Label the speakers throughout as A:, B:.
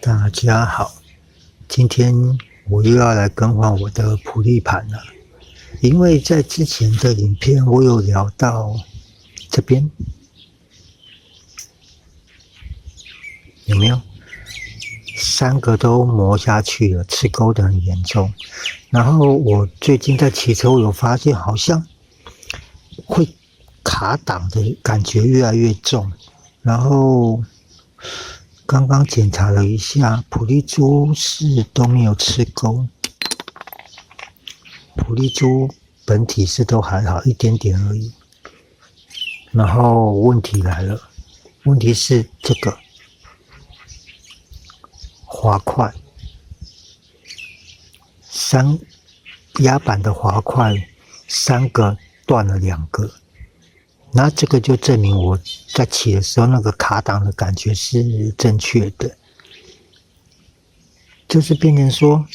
A: 大家好，今天我又要来更换我的普利盘了。因为在之前的影片我有聊到这边，有没有3个都磨下去了，吃钩的很严重。然后我最近在骑车，我有发现好像会卡档的感觉越来越重。然后刚刚检查了一下，普利珠是都没有吃钩，普利珠本体是都还好，一点点而已。然后问题来了，问题是这个滑块压板的滑块3个断了2个，那这个就证明我在骑的时候那个卡档的感觉是正确的，就是变成说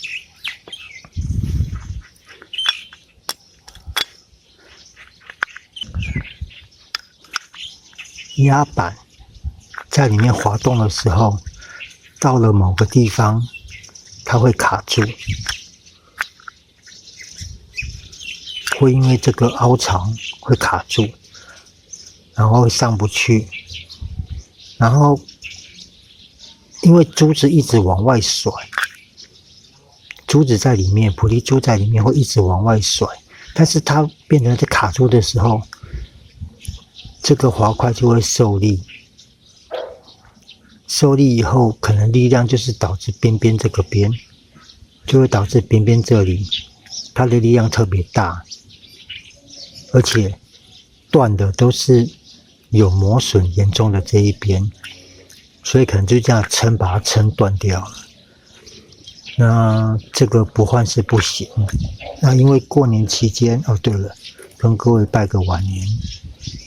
A: 压板在里面滑动的时候，到了某个地方它会卡住，会因为这个凹槽会卡住，然后上不去，然后因为珠子一直往外甩，珠子在里面，普利珠在里面会一直往外甩，但是它变成在卡住的时候，这个滑块就会受力，受力以后可能力量就是导致边边这个边，就会导致边边这里它的力量特别大，而且断的都是有磨损严重的这一边，所以可能就这样撑把它撑断掉了。那这个不换是不行。那因为过年期间，哦对了，跟各位拜个晚年，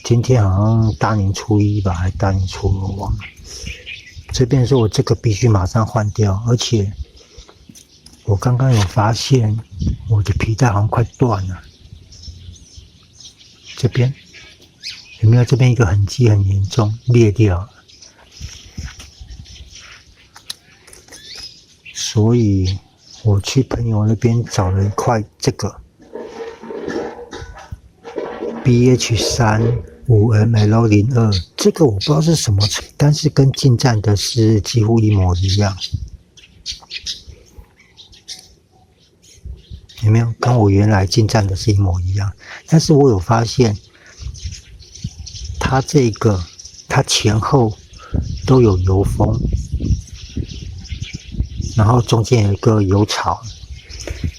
A: 今天好像大年初一吧，还大年初二忘了。这边说我这个必须马上换掉，而且我刚刚有发现我的皮带好像快断了。这边有没有？这边一个痕迹很严重，裂掉了。所以我去朋友那边找了一块这个 BH3-5ML02，这个我不知道是什么，但是跟近战的是几乎一模一样。有没有？跟我原来近战的是一模一样，但是我有发现，它这个它前后都有油封，然后中间有一个油槽，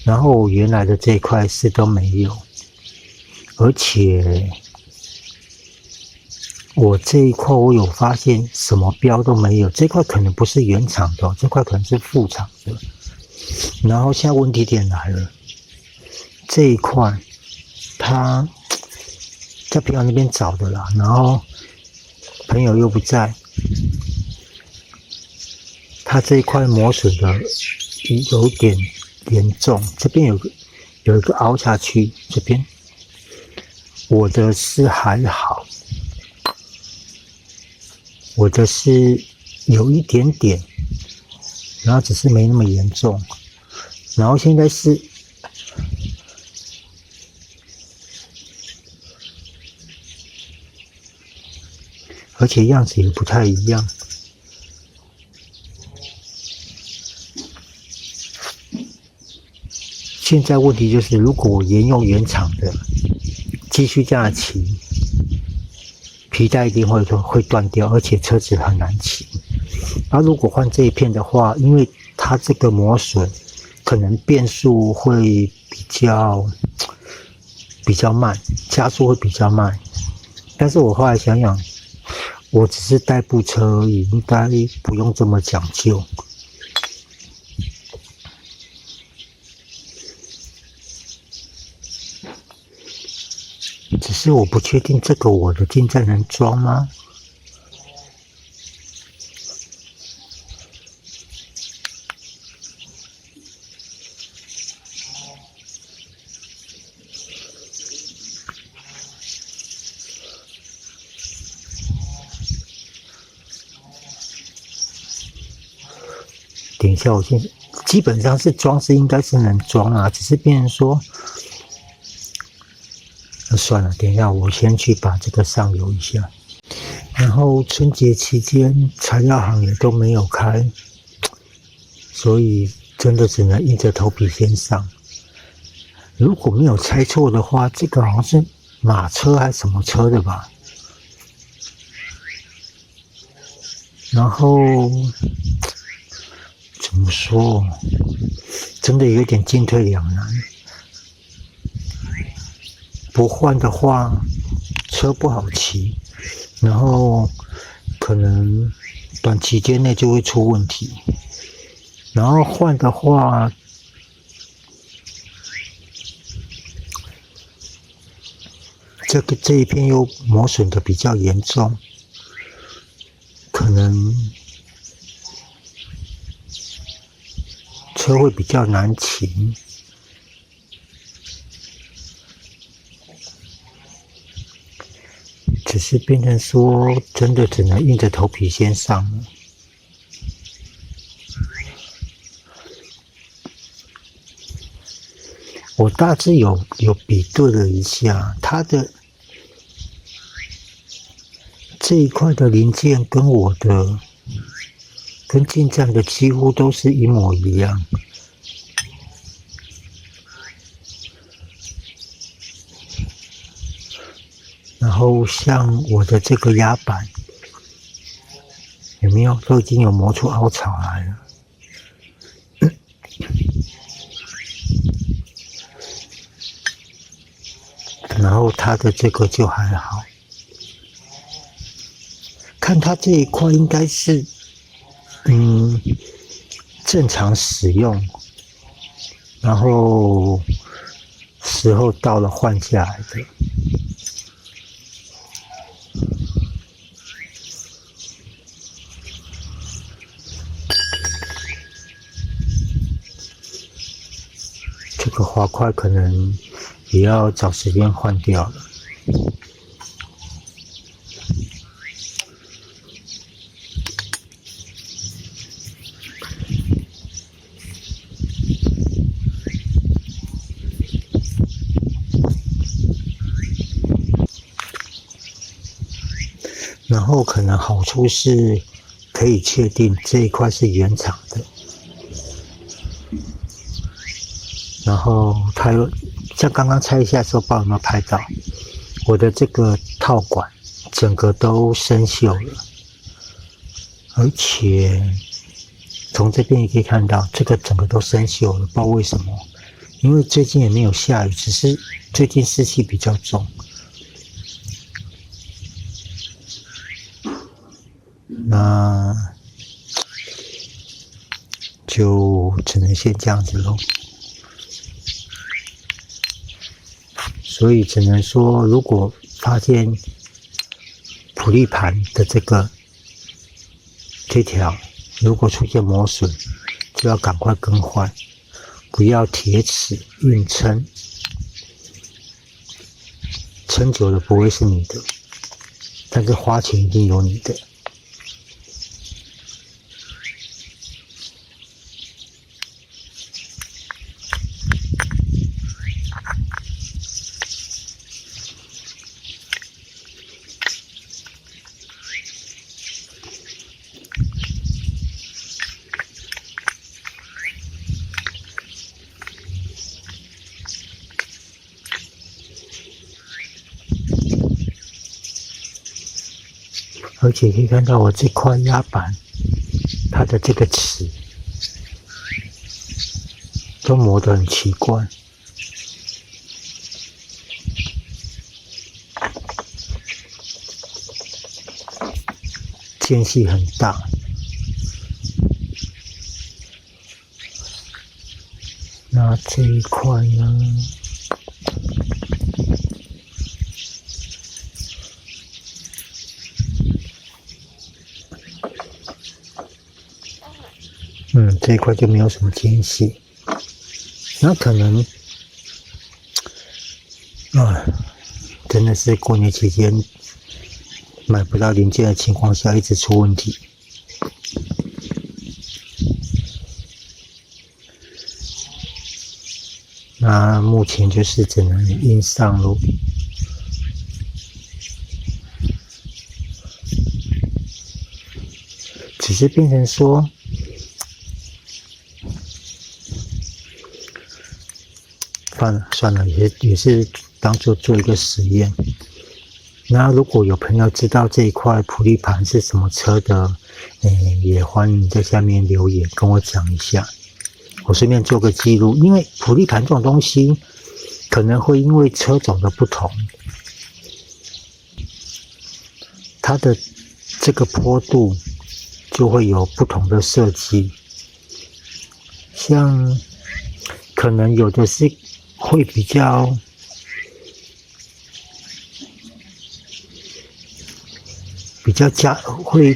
A: 然后我原来的这一块是都没有，而且我这一块我有发现什么标都没有，这块可能不是原厂的，这块可能是副厂的。然后现在问题点来了，这一块他在朋友那边找的啦，然后朋友又不在，他这一块磨损的有点严重，这边有一个凹下去，这边我的是还好，我的是有一点点，然后只是没那么严重，然后现在是而且样子也不太一样。现在问题就是，如果我沿用原厂的，继续这样骑，皮带一定会断掉，而且车子很难骑。而如果换这一片的话，因为它这个磨损，可能变速会比较慢，加速会比较慢。但是我后来想想，我只是代步车而已，应该不用这么讲究。只是我不确定这个我的进站能装吗？等一下，我先基本上是装是应该是能装啊，只是变成说，算了，等一下我先去把这个上油一下。然后春节期间材料行也都没有开，所以真的只能硬着头皮先上。如果没有猜错的话，这个好像是马车还是什么车的吧？然后怎么说，真的有点进退两难。不换的话，车不好骑，然后可能短期间内就会出问题。然后换的话，这一片又磨损的比较严重，可能车会比较难骑。只是变成说，真的只能硬着头皮先上了。我大致有比对了一下，它的这一块的零件跟我的跟进站的几乎都是一模一样。然后像我的这个压板，有没有都已经有磨出凹槽来了。然后它的这个就还好，看它这一块应该是正常使用，然后时候到了换下来的。这个滑块可能也要找时间换掉了。然后可能好处是可以确定这一块是原厂的。然后它有像刚刚拆一下的时候，不知道有没有拍到，我的这个套管整个都生锈了，而且从这边也可以看到，这个整个都生锈了，不知道为什么。因为最近也没有下雨，只是最近湿气比较重。那就只能先这样子咯。所以只能说，如果发现普利盘的这条如果出现磨损，就要赶快更换，不要铁齿硬撑，撑久了不会是你的，但是花钱一定有你的。而且可以看到我这块压板，它的这个齿都磨得很奇怪，间隙很大。那这一块呢？这一块就没有什么间隙，那可能，真的是过年期间买不到零件的情况下，一直出问题。它目前就是只能硬上咯。只是变成说，算了，也是当做做一个实验。那如果有朋友知道这一块普利盘是什么车的，也欢迎在下面留言跟我讲一下，我顺便做个记录。因为普利盘这种东西，可能会因为车种的不同，它的这个坡度就会有不同的设计。像可能有的是会比较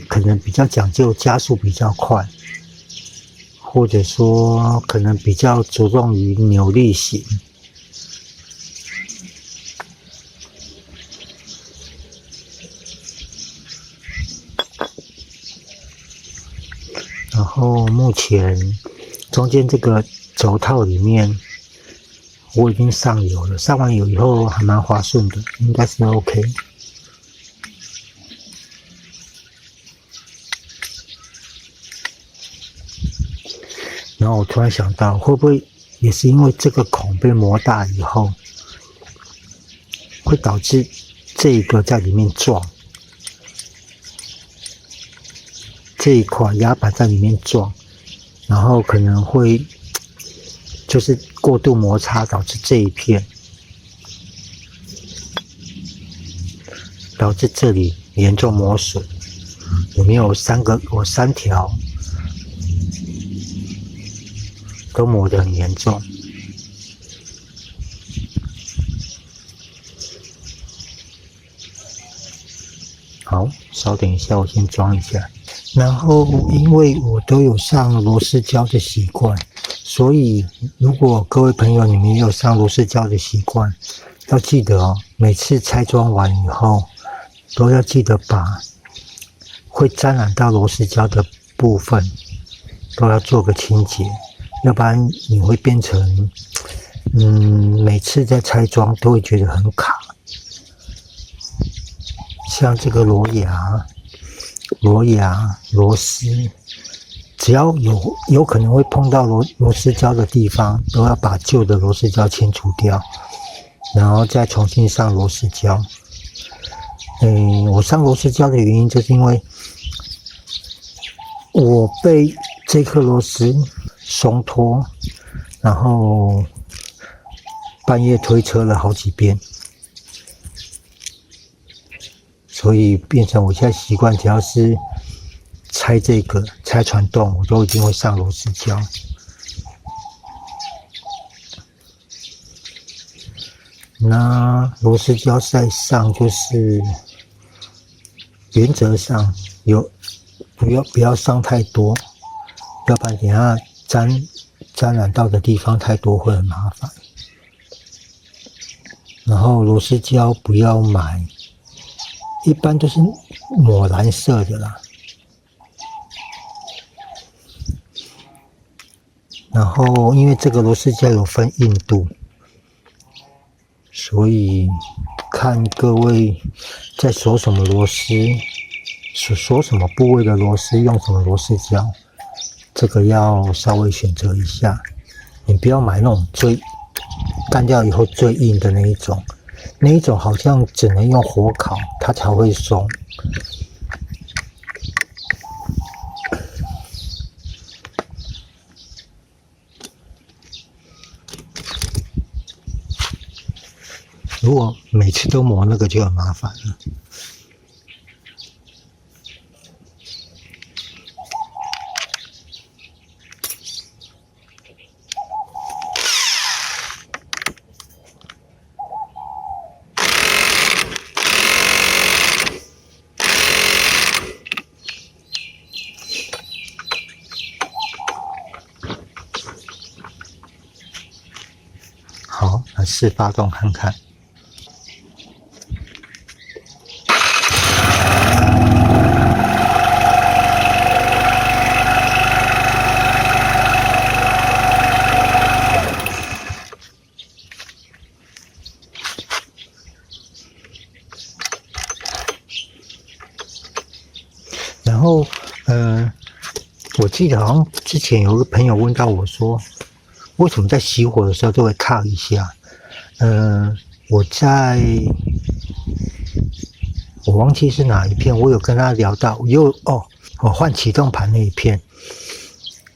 A: 可能比较讲究加速比较快，或者说可能比较着重于扭力型。然后目前中间这个轴套里面我已经上油了，上完油以后还蛮滑顺的，应该是 OK。然后我突然想到，会不会也是因为这个孔被磨大以后，会导致这一个在里面撞，这一块压板在里面撞，然后可能会就是过度摩擦导致这一片，导致这里严重磨损。里面有3条都磨得很严重。好，稍等一下，我先装一下。然后因为我都有上螺丝胶的习惯，所以如果各位朋友你们也有上螺丝胶的习惯，要记得哦，每次拆装完以后都要记得把会沾染到螺丝胶的部分都要做个清洁，要不然你会变成每次在拆装都会觉得很卡。像这个螺牙、螺丝，只要有可能会碰到螺丝胶的地方，都要把旧的螺丝胶清除掉，然后再重新上螺丝胶。我上螺丝胶的原因就是因为我被这颗螺丝松脱，然后半夜推车了好几遍，所以变成我现在习惯，只要是拆传动，我都一定会上螺丝胶。那螺丝胶在上就是原则上不要上太多，要不然等下沾染到的地方太多会很麻烦。然后螺丝胶不要买，一般都是抹蓝色的啦。然后因为这个螺丝胶有分硬度，所以看各位在锁什么螺丝，锁什么部位的螺丝，用什么螺丝胶，这个要稍微选择一下。你不要买那种最干掉以后最硬的那一种，那一种好像只能用火烤它才会松。如果每次都磨那个就很麻烦了。好，来试发动看看。记得好像之前有一个朋友问到我说，为什么在熄火的时候都会卡一下？我忘记是哪一片，我有跟他聊到，我换启动盘那一片，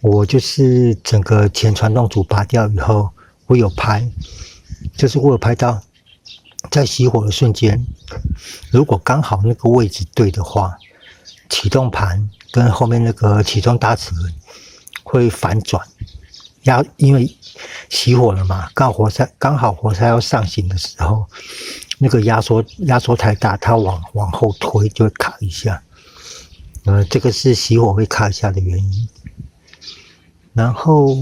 A: 我就是整个前传动组拔掉以后，我有拍，就是我有拍到在熄火的瞬间，如果刚好那个位置对的话，启动盘跟后面那个启动大齿轮会反转，因为熄火了嘛，刚好活塞要上行的时候，那个压缩太大，它往后推就会卡一下。这个是熄火会卡一下的原因。然后，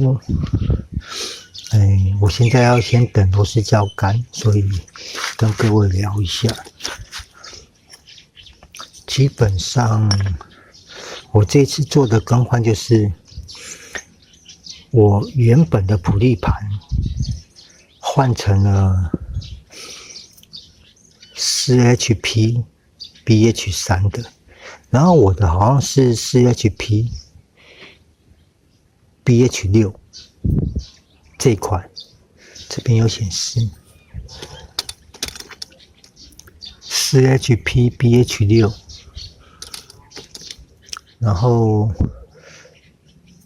A: 我现在要先等螺丝胶干，所以跟各位聊一下。基本上，我这次做的更换就是我原本的普利盘换成了4HP BH3 的，然后我的好像是4HP BH6 这一块，这边有显示4HP BH6，然后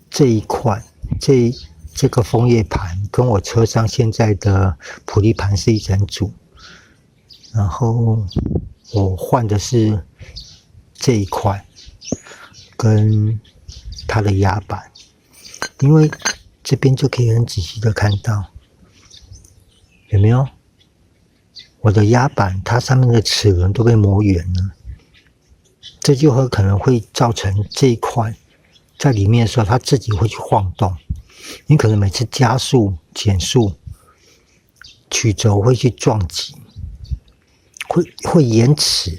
A: 这一块这个枫叶盘跟我车上现在的普利盘是一整组，然后我换的是这一块跟它的压板，因为这边就可以很仔细的看到，有没有？我的压板它上面的齿轮都被磨圆了，这就很可能会造成这一块在里面的时候它自己会去晃动，你可能每次加速减速曲轴会去撞击，会延迟，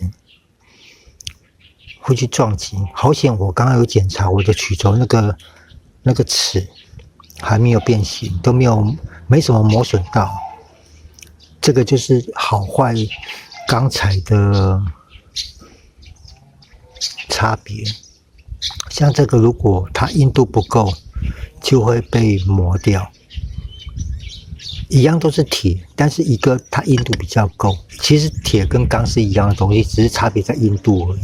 A: 会去撞击。好险我刚刚有检查我的曲轴那个齿还没有变形，没什么磨损到。这个就是好坏钢材的差别。像这个如果它硬度不够，就会被磨掉。一样都是铁，但是一个它硬度比较够。其实铁跟钢是一样的东西，只是差别在硬度而已。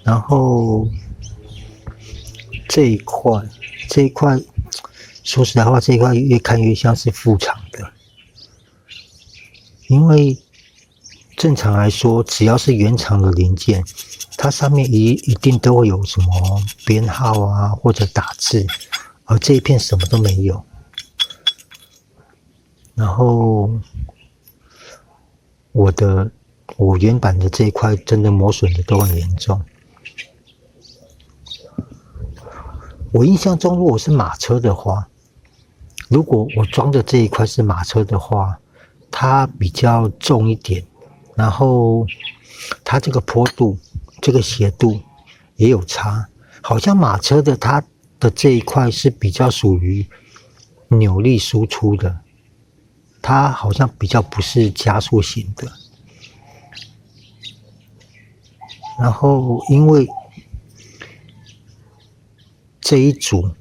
A: 然后这一块，说实在话，这一块越看越像是副厂的。因为正常来说，只要是原厂的零件，它上面一定都会有什么编号啊，或者打字，而这一片什么都没有。然后我原版的这一块真的磨损的都很严重。我印象中，如果是马车的话，如果我装的这一块是马车的话，它比较重一点，然后它这个坡度、这个斜度也有差。好像马车的它的这一块是比较属于扭力输出的，它好像比较不是加速型的。然后因为这一组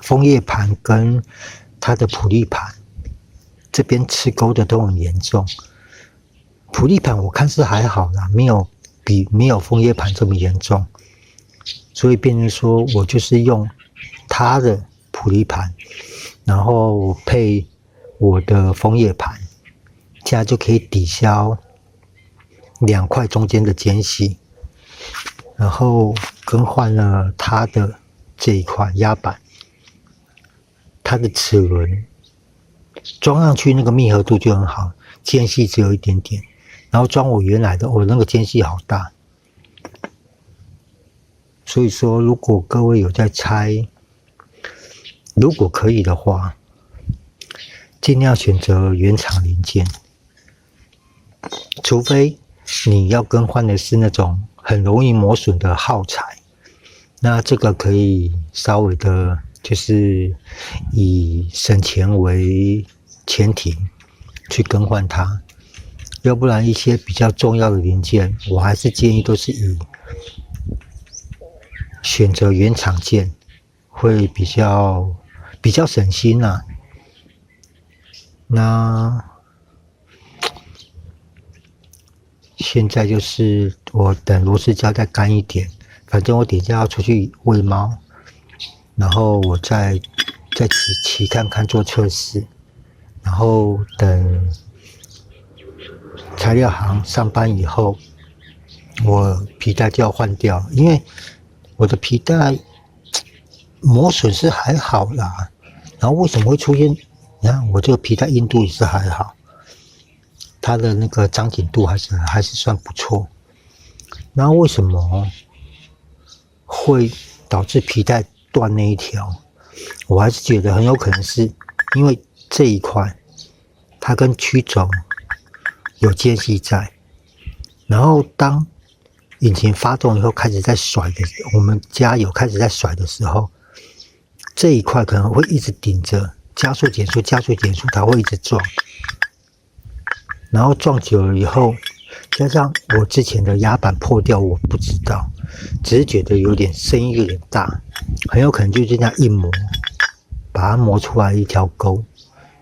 A: 枫叶盘跟它的普利盘这边吃钩的都很严重。普利盘我看是还好啦，没有枫叶盘这么严重，所以变成说我就是用它的普利盘，然后配我的枫叶盘，这样就可以抵消两块中间的间隙，然后更换了它的这一块压板，它的齿轮装上去那个密合度就很好，间隙只有一点点，然后装我原来的，那个间隙好大。所以说，如果各位有在拆，如果可以的话，尽量选择原厂零件，除非你要更换的是那种很容易磨损的耗材，那这个可以稍微的，就是以省钱为前提去更换它。要不然一些比较重要的零件，我还是建议都是以选择原厂件会比较省心啊。那现在就是我等螺丝胶再干一点，反正我等一下要出去喂猫，然后我再骑看看做测试，然后等材料行上班以后，我皮带就要换掉，因为我的皮带磨损是还好啦，然后为什么会出现？你看我这个皮带硬度也是还好，它的那个张紧度还是算不错。然后为什么会导致皮带断那一条？我还是觉得很有可能是因为这一块它跟曲轴有间隙在，然后当引擎发动以后开始在甩的，我们加油开始在甩的时候，这一块可能会一直顶着加速减速，它会一直撞，然后撞久了以后，加上我之前的压板破掉，我不知道，只是觉得声音有点大，很有可能就这样一磨，把它磨出来一条沟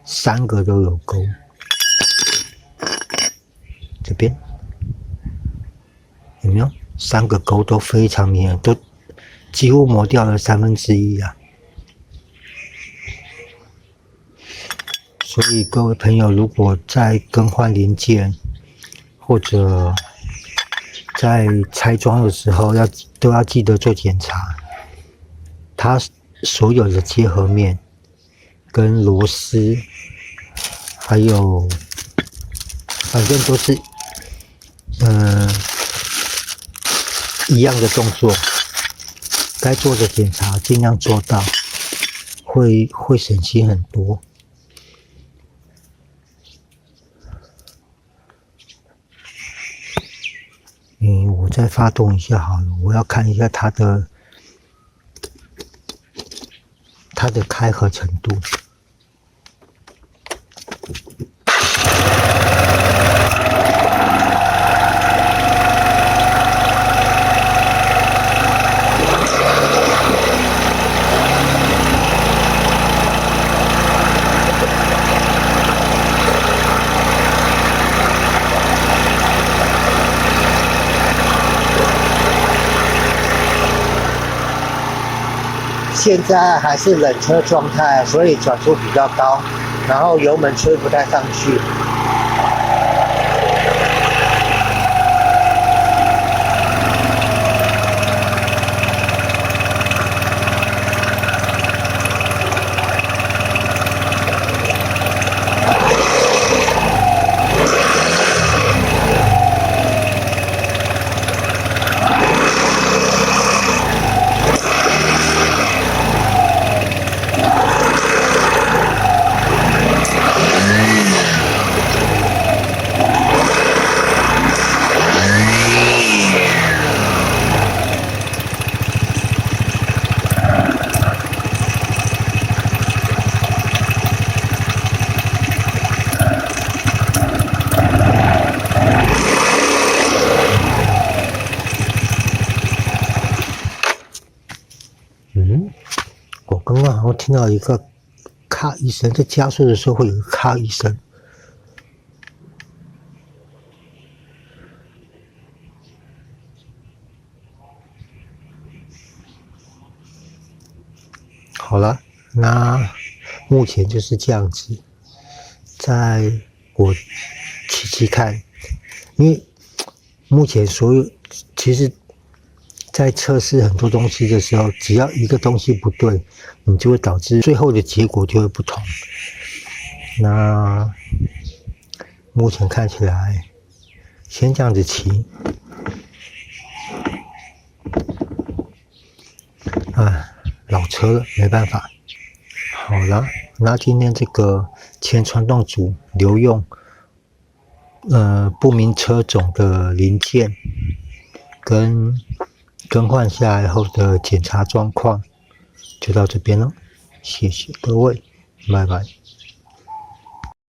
A: ，3个都有沟，这边有没有？3个沟都非常明显，都几乎磨掉了1/3啊！所以各位朋友，如果在更换零件或者在拆装的时候，都要记得做检查，它所有的结合面跟螺丝，还有反正都是一样的动作，该做的检查尽量做到，会省心很多。我再发动一下好了，我要看一下它的开合程度。现在还是冷车状态，所以转速比较高，然后油门吹不太上去。我刚刚好像听到一个咔一声，在加速的时候会有一个咔一声。好了，那目前就是这样子。在我骑看，因为目前其实在测试很多东西的时候，只要一个东西不对，你就会导致最后的结果就会不同。那目前看起来，先这样子骑，老车了，没办法。好了，那今天这个前传动组留用不明车种的零件跟更换下来后的检查状况就到这边了，谢谢各位，拜拜。